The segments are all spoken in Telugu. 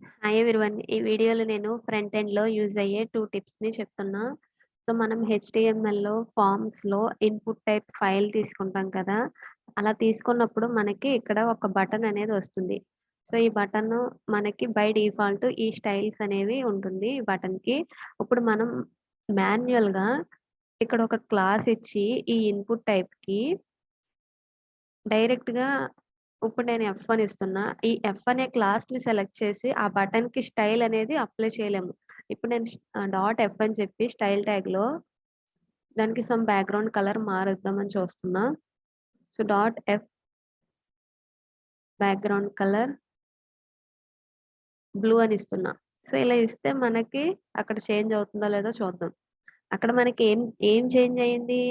Hi everyone. ఈ వీడియోలో నేను ఫ్రంట్ ఎండ్‌లో యూజ్ అయ్యే 2 టిప్స్‌ని చెప్తున్నా. సో, మనం హెచ్‌టీఎంఎల్‌లో ఫార్మ్స్‌లో ఇన్‌పుట్ టైప్ ఫైల్ తీసుకుంటాం కదా! అలా తీసుకున్నప్పుడు మనకి ఇక్కడ ఒక బటన్ అనేది వస్తుంది. సో, ఈ బటను మనకి బై డిఫాల్ట్ ఈ స్టైల్స్ అనేవి ఉంటుంది ఈ బటన్‌కి. ఇప్పుడు మనం మాన్యుయల్‌గా ఇక్కడ ఒక క్లాస్ ఇచ్చి ఈ ఇన్‌పుట్ టైప్‌కి డైరెక్ట్‌గా ఇప్పుడు నేను F1 ఇస్తున్నా. ఈ F అనే క్లాస్‌ని సెలెక్ట్ చేసి ఆ బటన్‌కి స్టైల్ అనేది అప్లై చేయలేము. ఇప్పుడు నేను డాట్ F అని చెప్పి స్టైల్ ట్యాగ్‌లో దానికి సమ్ బ్యాక్‌గ్రౌండ్ కలర్ మారుద్దామని చూస్తున్నా. So, dot F background colour blue అని ఇస్తున్నా. సో, ఇలా ఇస్తే మనకి అక్కడ చేంజ్ అవుతుందో లేదో చూద్దాం. అక్కడ మనకి ఏం చేంజ్ అయింది?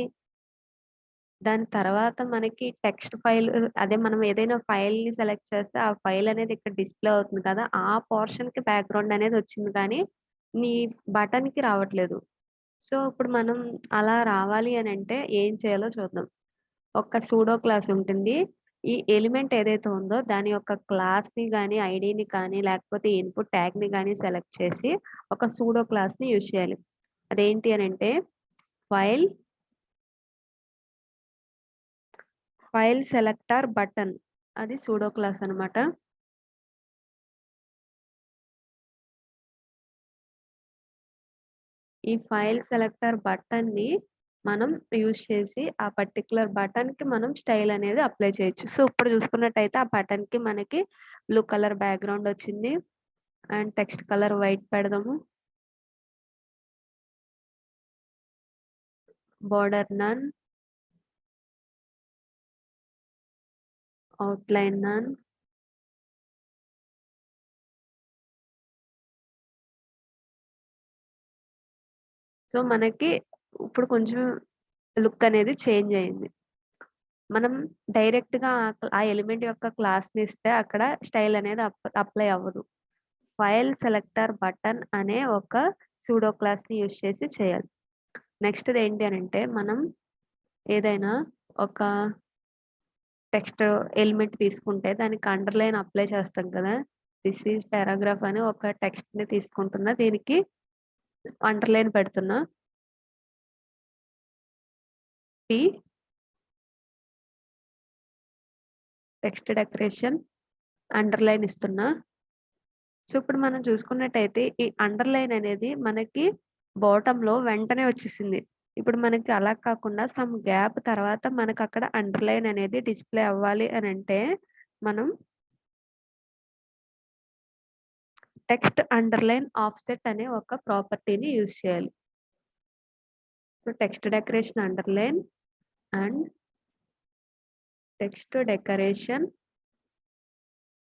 దాని తర్వాత మనకి టెక్స్ట్ ఫైల్ అదే మనం ఏదైనా ఫైల్‌ని సెలెక్ట్ చేస్తే ఆ ఫైల్ అనేది ఇక్కడ డిస్‌ప్లే అవుతుంది కదా! ఆ పోర్షన్‌కి బ్యాక్‌గ్రౌండ్ అనేది వచ్చింది కానీ, నీ బటన్‌కి రావట్లేదు. సో, ఇప్పుడు మనం అలా రావాలి అనంటే ఏం చేయాలో చూద్దాం. ఒక సూడో క్లాస్ ఉంటుంది. ఈ ఎలిమెంట్ ఏదైతే ఉందో దాని యొక్క క్లాస్‌ని గాని, ఐడీని కానీ, లేకపోతే ఇన్‌పుట్ ట్యాగ్‌ని గాని సెలెక్ట్ చేసి ఒక సూడో క్లాస్‌ని యూజ్ చేయాలి. అదేంటి అనంటే ఫైల్ సెలెక్టర్ బటన్ అది సూడో క్లాస్ అన్నమాట. ఈ ఫైల్ సెలెక్టర్ బటన్‌ని మనం యూజ్ చేసి ఆ పర్టిక్యులర్ బటన్‌కి మనం స్టైల్ అనేది అప్లై చేయొచ్చు. సో, ఇప్పుడు చూసుకున్నట్టయితే ఆ బటన్‌కి మనకి బ్లూ కలర్ బ్యాక్‌గ్రౌండ్ వచ్చింది. అండ్ టెక్స్ట్ కలర్ వైట్ పెడదాము. బోర్డర్ నన్, అవుట్‌లైన్ నన్. సో, మనకి ఇప్పుడు కొంచెం లుక్ అనేది చేంజ్ అయింది. మనం డైరెక్ట్‌గా ఆ ఎలిమెంట్ యొక్క క్లాస్‌ని ఇస్తే అక్కడ స్టైల్ అనేది అప్లై అవ్వదు. ఫైల్ సెలెక్టర్ బటన్ అనే ఒక సూడో క్లాస్‌ని యూజ్ చేసి చేయాలి. నెక్స్ట్‌ది ఏంటి అనంటే మనం ఏదైనా ఒక టెక్స్ట్ ఎలిమెంట్ తీసుకుంటే దానికి అండర్‌లైన్ అప్లై చేస్తాం కదా! దిస్ ఈజ్ పారాగ్రాఫ్ అని ఒక టెక్స్ట్‌ని తీసుకుంటున్నా. దీనికి అండర్‌లైన్ పెడుతున్నా. పి టెక్స్ట్ డెకరేషన్ అండర్‌లైన్ ఇస్తున్నా. సో, ఇప్పుడు మనం చూసుకున్నట్టయితే ఈ అండర్‌లైన్ అనేది మనకి బాటమ్‌లో వెంటనే వచ్చేసింది. ఇప్పుడు మనకి అలా కాకుండా సమ్ గ్యాప్ తర్వాత మనకక్కడ అండర్‌లైన్ అనేది డిస్‌ప్లే అవ్వాలి అనంటే మనం టెక్స్ట్ అండర్‌లైన్ ఆఫ్‌సెట్ అనే ఒక ప్రాపర్టీని యూజ్ చేయాలి. So, text decoration underline and text decoration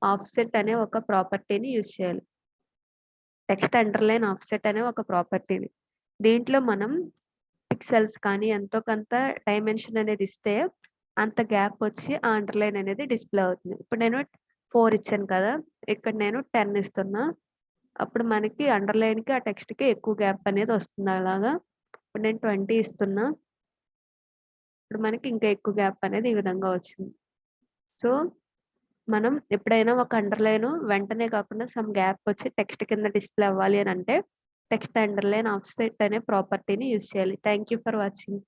offset అనే ఒక ప్రాపర్టీని యూజ్ చేయాలి. టెక్స్ట్ అండర్‌లైన్ ఆఫ్‌సెట్ అనే ఒక ప్రాపర్టీని. దీంట్లో మనం పిక్సెల్స్ కానీ ఎంతో కొంత డైమెన్షన్ అనేది ఇస్తే అంత గ్యాప్ వచ్చి ఆ అండర్‌లైన్ అనేది డిస్‌ప్లే అవుతుంది. ఇప్పుడు నేను 4 ఇచ్చాను కదా! ఇక్కడ నేను 10 ఇస్తున్నా. అప్పుడు మనకి అండర్‌లైన్‌కి, ఆ టెక్స్ట్‌కి ఎక్కువ గ్యాప్ అనేది వస్తుంది అలాగా. ఇప్పుడు నేను 20 ఇస్తున్నా. ఇప్పుడు మనకి ఇంకా ఎక్కువ గ్యాప్ అనేది ఈ విధంగా వచ్చింది. సో, మనం ఎప్పుడైనా ఒక అండర్‌లైన్ వెంటనే కాకుండా సమ్ గ్యాప్ వచ్చి టెక్స్ట్ కింద డిస్‌ప్లే అవ్వాలి అనంటే టెక్స్ట్ అండర్‌లైన్ ఆఫ్‌సెట్ అనే ప్రాపర్టీని యూజ్ చేయాలి. Thank you for watching.